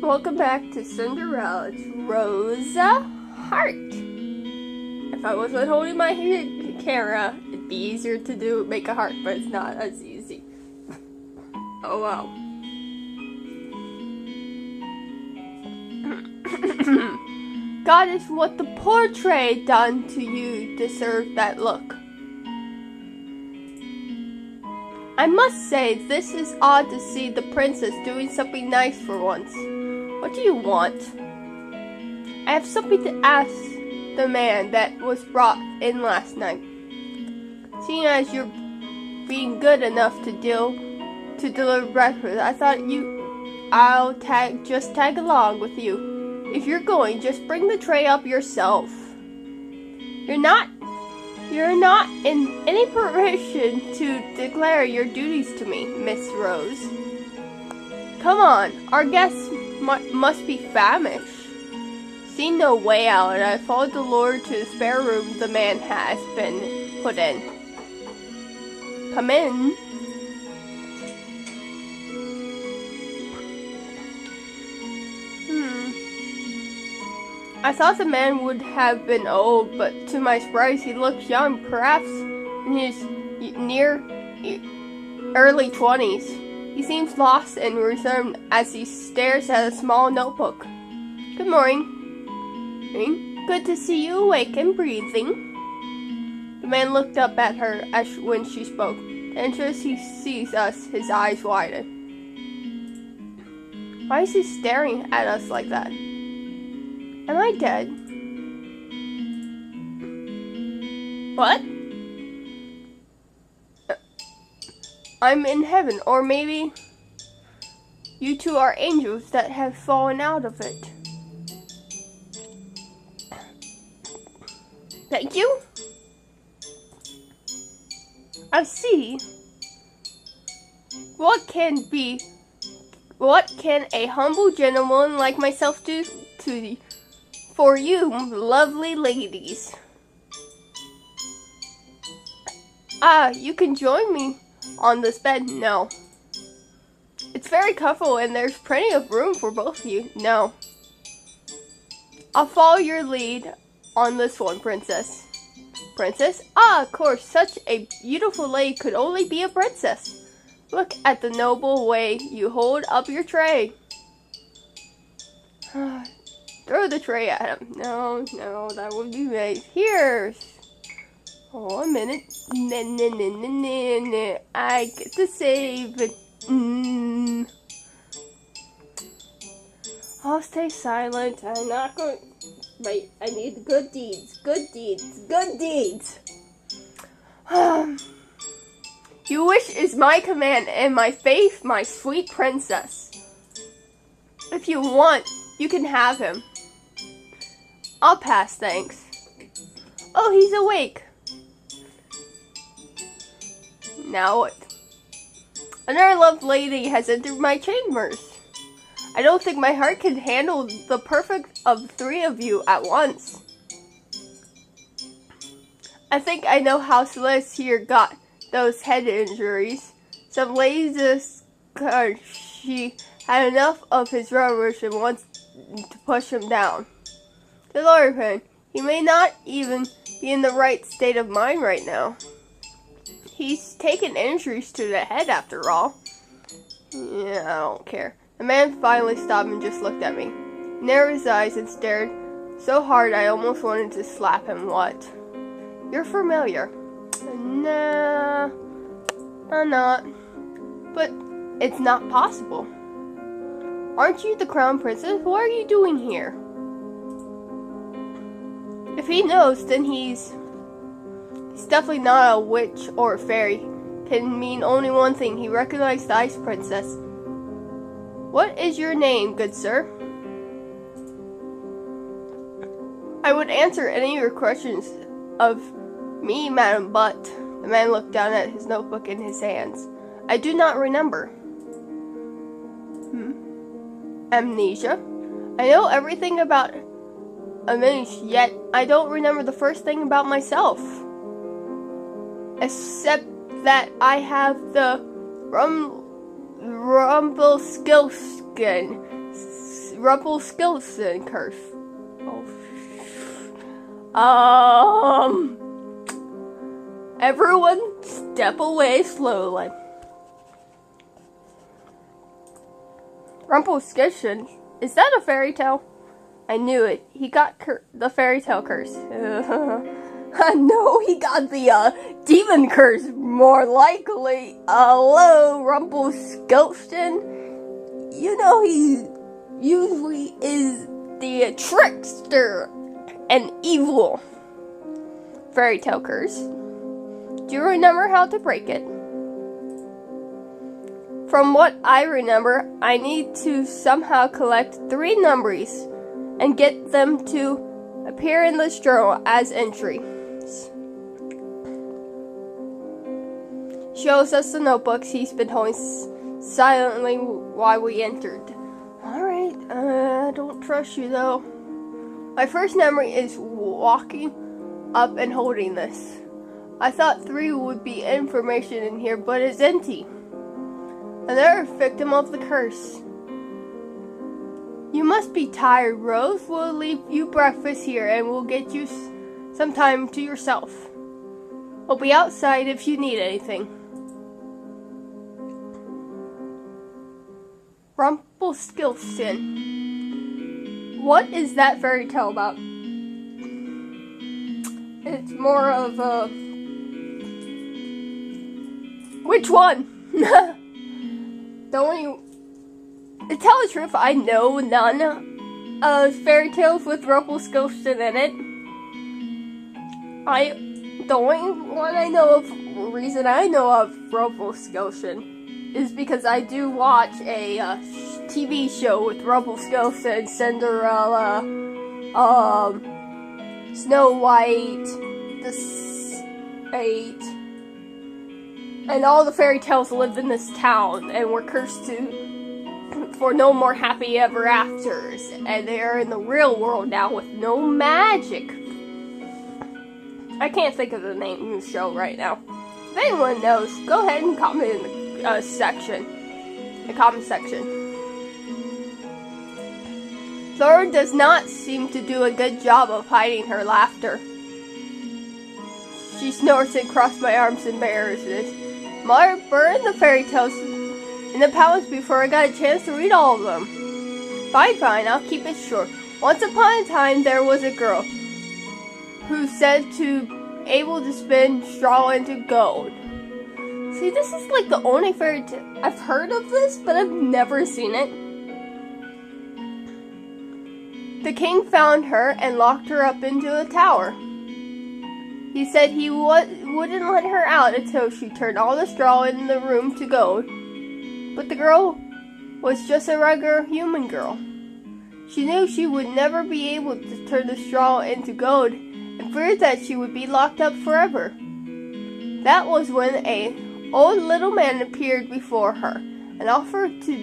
Welcome back to Cinderella. It's Rosa Heart. If I wasn't holding my camera, it'd be easier to make a heart, but it's not as easy. Oh well. Goddess, what the portrait done to you deserved that look. I must say, this is odd to see the princess doing something nice for once. What do you want? I have something to ask the man that was brought in last night. Seeing as you're being good enough to deliver breakfast, I thought I'll just tag along with you. If you're going, just bring the tray up yourself. You're not in any position to declare your duties to me, Miss Rose. Come on, our guests must be famished. Seeing no way out, I followed the lord to the spare room the man has been put in. Come in. I thought the man would have been old, but to my surprise he looks young, perhaps in his early 20s. He seems lost and reserved as he stares at a small notebook. Good morning. Good to see you awake and breathing. The man looked up at her when she spoke. And as he sees us, his eyes widen. Why is he staring at us like that? Am I dead? What? I'm in heaven, or maybe you two are angels that have fallen out of it. Thank you? I see. What can a humble gentleman like myself do for you, lovely ladies? You can join me on this bed. No. It's very comfortable and there's plenty of room for both of you. No. I'll follow your lead on this one, princess. Princess? Of course, such a beautiful lady could only be a princess. Look at the noble way you hold up your tray. Throw the tray at him. No, that would be right. Here. Oh, a minute. I get to save it. I'll stay silent. I'm not going. Wait, I need good deeds. Good deeds. Good deeds. Your wish is my command and my faith, my sweet princess. If you want, you can have him. I'll pass, thanks. Oh, he's awake. Now what? Another loved lady has entered my chambers. I don't think my heart can handle the perfect of three of you at once. I think I know how Celeste here got those head injuries. Some lady discovered she had enough of his rubbish and wants to push him down. The Lord Pen, he may not even be in the right state of mind right now. He's taken injuries to the head after all. Yeah, I don't care. The man finally stopped and just looked at me. He narrowed his eyes and stared so hard I almost wanted to slap him. What? You're familiar. Nah, I'm not. But it's not possible. Aren't you the crown princess? What are you doing here? If he knows, then he's definitely not a witch or a fairy. Can mean only one thing. He recognized the ice princess. What is your name, good sir? I would answer any of your questions of me, madam, but the man looked down at his notebook in his hands. I do not remember. Amnesia? I know everything about amnesia, yet I don't remember the first thing about myself. Except that I have the Rumpelstiltskin Rumpelstiltskin curse. Everyone step away slowly. Rumpelstiltskin, is that a fairy tale? I knew it. He got the fairy tale curse. No, he got the demon curse, more likely. Hello, Rumpelstiltskin. You know he usually is the trickster and evil fairy tale curse. Do you remember how to break it? From what I remember, I need to somehow collect 3 numbers and get them to appear in this journal as entries. Shows us the notebooks he's been holding silently while we entered. Alright, I don't trust you though. My first memory is walking up and holding this. I thought 3 would be information in here, but it's empty. Another victim of the curse. You must be tired, Rose. We'll leave you breakfast here and we'll get you some time to yourself. We'll be outside if you need anything. Rumpelstiltskin. What is that fairy tale about? It's more of a... Which one? To tell the truth, I know none of fairy tales with Rumpelstiltskin in it. The only one I know of, reason I know of Rumpelstiltskin is because I do watch a TV show with Rumpelstiltskin, Cinderella, Snow White, and all the fairy tales live in this town and were cursed for no more happy ever afters, and they are in the real world now with no magic. I can't think of the name of the show right now. If anyone knows, go ahead and comment in the comment section. Thor does not seem to do a good job of hiding her laughter. She snorts and crosses my arms in embarrassment. Mother burned the fairy tales in the palace before I got a chance to read all of them. Fine, I'll keep it short. Once upon a time, there was a girl who said to able to spin straw into gold. See, this is like the only fairy tale I've heard of this, but I've never seen it. The king found her and locked her up into a tower. He said he wouldn't let her out until she turned all the straw in the room to gold. But the girl was just a regular human girl. She knew she would never be able to turn the straw into gold and feared that she would be locked up forever. That was when an old little man appeared before her and offered to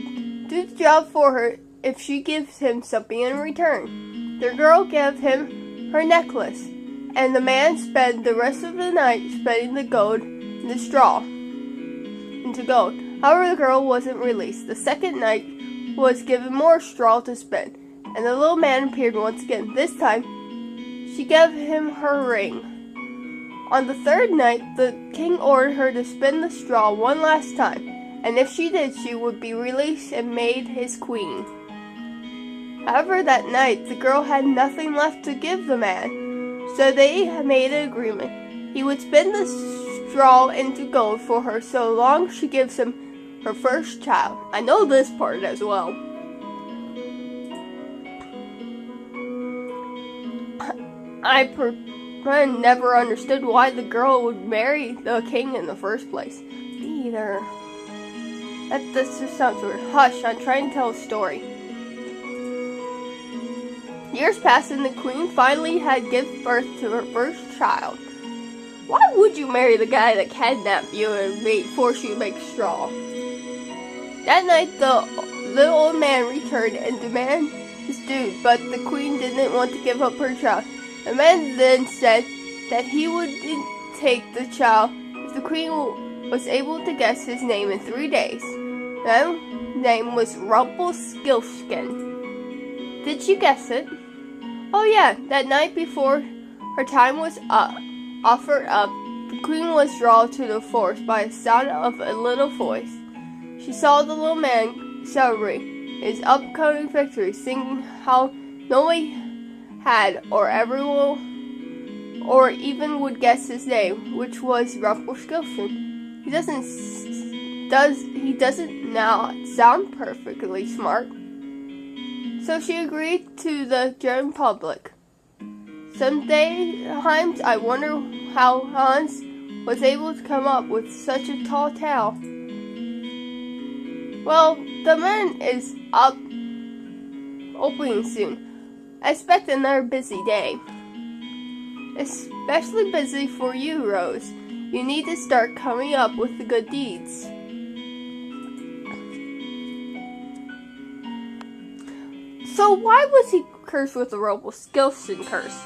do the job for her if she gives him something in return. The girl gave him her necklace, and the man spent the rest of the night spinning the gold in the straw into gold. However, the girl wasn't released. The second night was given more straw to spin, and the little man appeared once again. This time, she gave him her ring. On the third night, the king ordered her to spin the straw one last time, and if she did, she would be released and made his queen. However, that night, the girl had nothing left to give the man, so they made an agreement. He would spin the straw into gold for her so long she gives him her first child. I know this part as well. I never understood why the girl would marry the king in the first place. Me either. This just sounds weird. Hush, I'm trying to tell a story. Years passed and the queen finally had given birth to her first child. Why would you marry the guy that kidnapped you and force you to make straw? That night, the little old man returned and demanded his due, but the queen didn't want to give up her child. The man then said that he would take the child if the queen was able to guess his name in 3 days. That name was Rumpelstiltskin. Did you guess it? Oh yeah, that night before her time was offered up, the queen was drawn to the forest by the sound of a little voice. She saw the little man celebrate his upcoming victory, singing how no one had or ever will or even would guess his name, which was Rumpelstiltskin. He doesn't now sound perfectly smart. So she agreed to the general public. Sometimes I wonder how Hans was able to come up with such a tall tale. Well, the man is opening soon. I expect another busy day. Especially busy for you, Rose. You need to start coming up with the good deeds. So why was he cursed with the Rumpelstiltskin curse?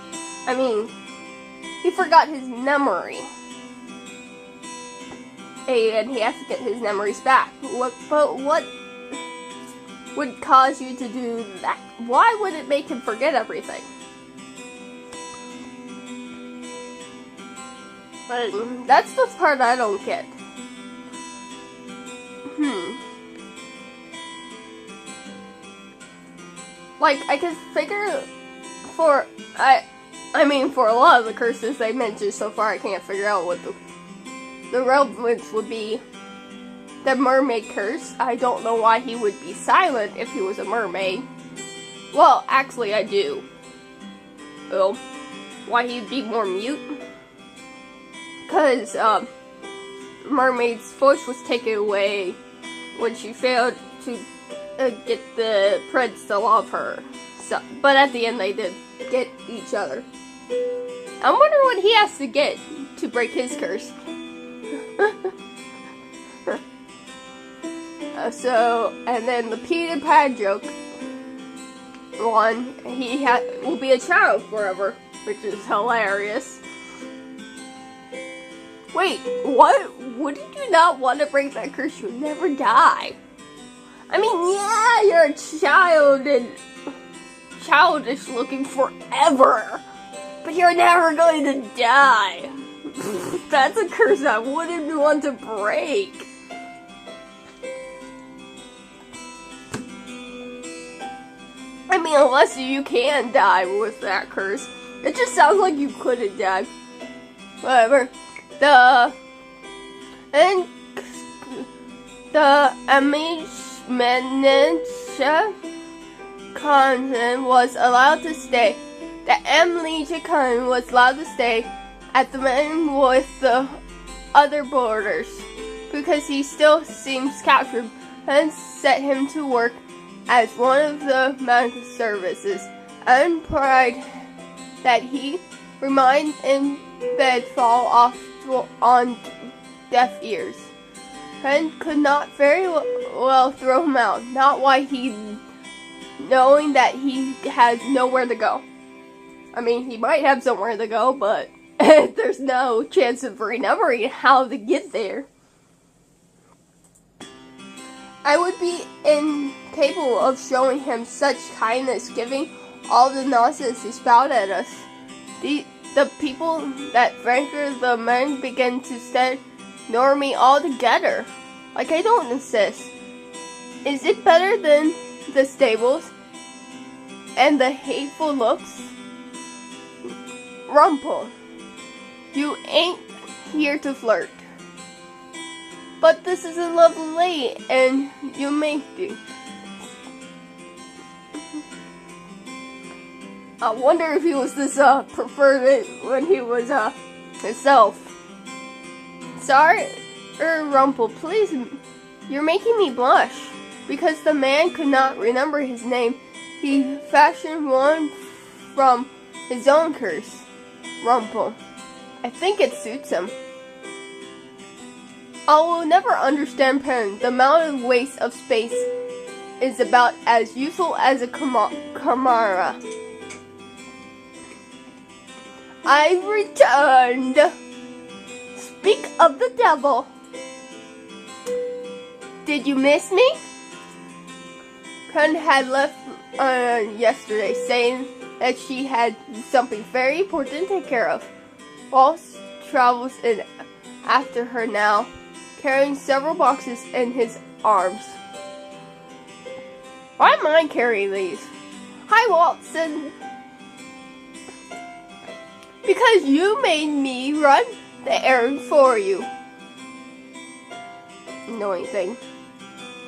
I mean, he forgot his memory. And he has to get his memories back. But what would cause you to do that? Why would it make him forget everything? But that's the part I don't get. Like, I could figure for a lot of the curses they mentioned so far, I can't figure out what the relevance would be. The mermaid curse, I don't know why he would be silent if he was a mermaid. Well, actually I do. Well, why he'd be more mute? Because, mermaid's voice was taken away when she failed to get the prince to love her. So, but at the end they did get each other. I wonder what he has to get to break his curse. And then the Peter Pan joke one, he will be a child forever, which is hilarious. Wait, what? Wouldn't you not want to break that curse? You'll never die. I mean, yeah, you're a child and childish looking forever, but you're never going to die. That's a curse I wouldn't want to break. I mean, unless you can die with that curse. It just sounds like you couldn't die. Whatever. The Amnesia Convent was allowed to stay. The Amnesia Convent was allowed to stay at the man with the other boarders because he still seems captured and set him to work as one of the medical services and pride that he remained in bed fall off on deaf ears. And could not very well throw him out, not why he knowing that he has nowhere to go. I mean, he might have somewhere to go, but there's no chance of remembering how to get there. I would be incapable of showing him such kindness, giving all the nonsense he spouted at us. The people that Franker the men began to ignore me altogether. Like, I don't insist. Is it better than the stables and the hateful looks? Rumpel, you ain't here to flirt. But this is a lovely lady, and you make do. I wonder if he was this preferred it when he was himself. Sorry, Rumpel, please, you're making me blush. Because the man could not remember his name, he fashioned one from his own curse. Rumpel. I think it suits him. I will never understand Pen. The amount of waste of space is about as useful as a camera. I returned. Speak of the devil. Did you miss me? Pen had left yesterday, saying that she had something very important to take care of. Ross travels in after her now, carrying several boxes in his arms. Why am I carrying these? Hi, Watson. Because you made me run the errand for you. Annoying thing.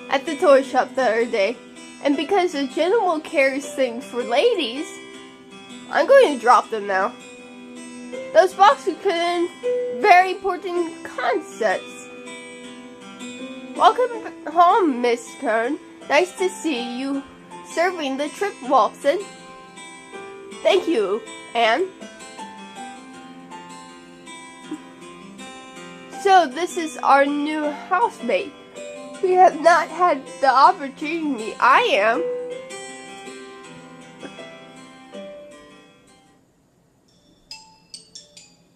At the toy shop the other day. And because the gentleman carries things for ladies, I'm going to drop them now. Those boxes contain very important concepts. Welcome home, Miss Kern. Nice to see you serving the trip, Watson. Thank you, Anne. So this is our new housemate. We have not had the opportunity. I am.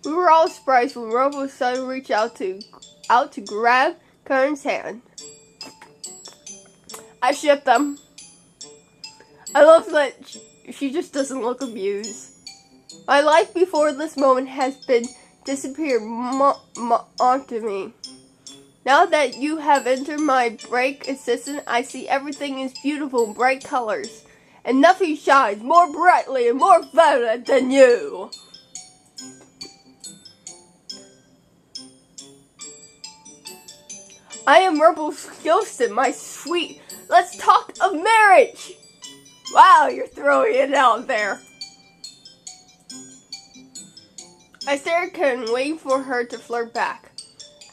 We were all surprised when Robo's son reached out to grab Kern's hand. I ship them. I love that she just doesn't look amused. My life before this moment has been disappeared onto me. Now that you have entered my brake assistant, I see everything is beautiful in bright colors, and nothing shines more brightly and more vibrant than you. I am Rumpelstiltskin, my sweet. Let's talk of marriage. Wow, you're throwing it out there. I stare at Karen, waiting for her to flirt back.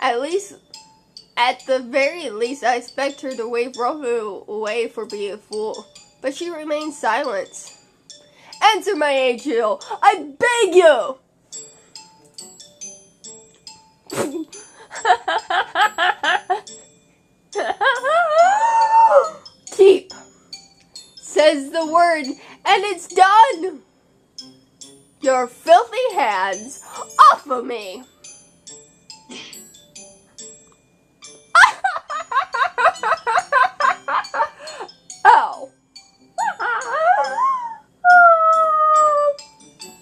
At the very least, I expect her to wave Rumple away for being a fool. But she remains silent. Answer, my angel! I beg you! Keep, says the word, and it's done. Your filthy hands off of me. Oh.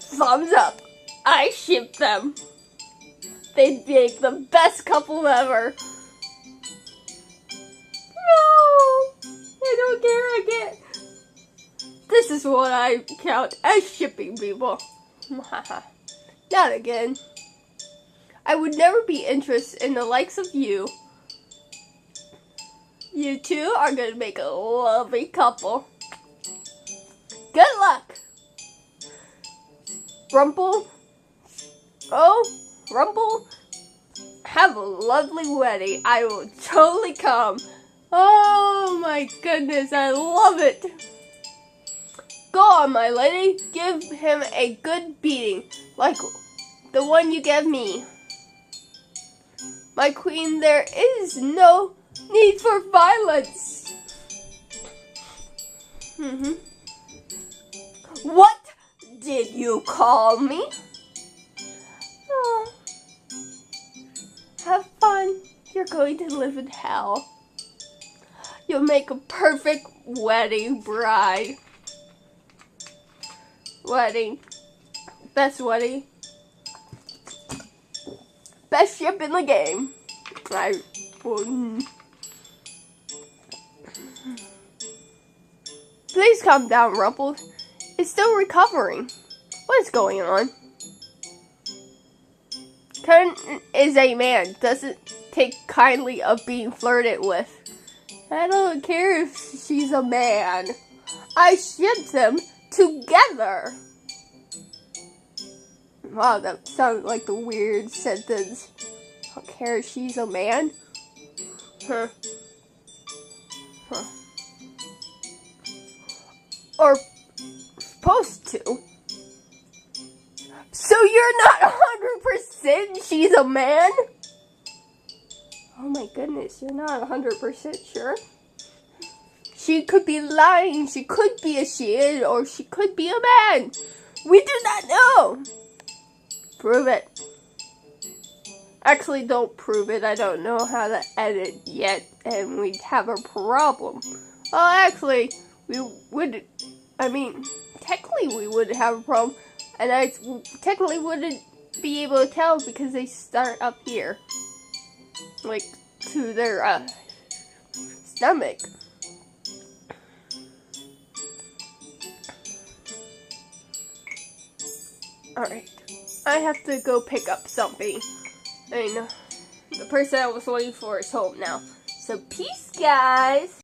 Thumbs up. I ship them. They'd make the best couple ever. No, I don't care again. This is what I count as shipping people. Not again. I would never be interested in the likes of you. You two are going to make a lovely couple. Good luck. Rumple. Oh, Rumple. Have a lovely wedding. I will totally come. Oh my goodness, I love it. Go on, my lady. Give him a good beating, like the one you gave me. My queen, there is no need for violence. What did you call me? Oh. Have fun. You're going to live in hell. You'll make a perfect wedding bride. Wedding. Best wedding. Best ship in the game. I wouldn't. Please calm down, Rumple. It's still recovering. What is going on? Kern is a man. Doesn't take kindly of being flirted with. I don't care if she's a man. I shipped them together. Wow, that sounded like the weird sentence. I don't care if she's a man. Huh. Or supposed to. So you're not 100% she's a man? Oh my goodness, you're not 100% sure? She could be lying, she could be a she, or she could be a man. We do not know. Prove it. Actually, don't prove it. I don't know how to edit yet, and we'd have a problem. Oh, actually, we would, I mean, technically we would have a problem, and I technically wouldn't be able to tell because they start up here, like, to their, stomach. Alright, I have to go pick up something. I mean, the person I was waiting for is home now. So, peace, guys!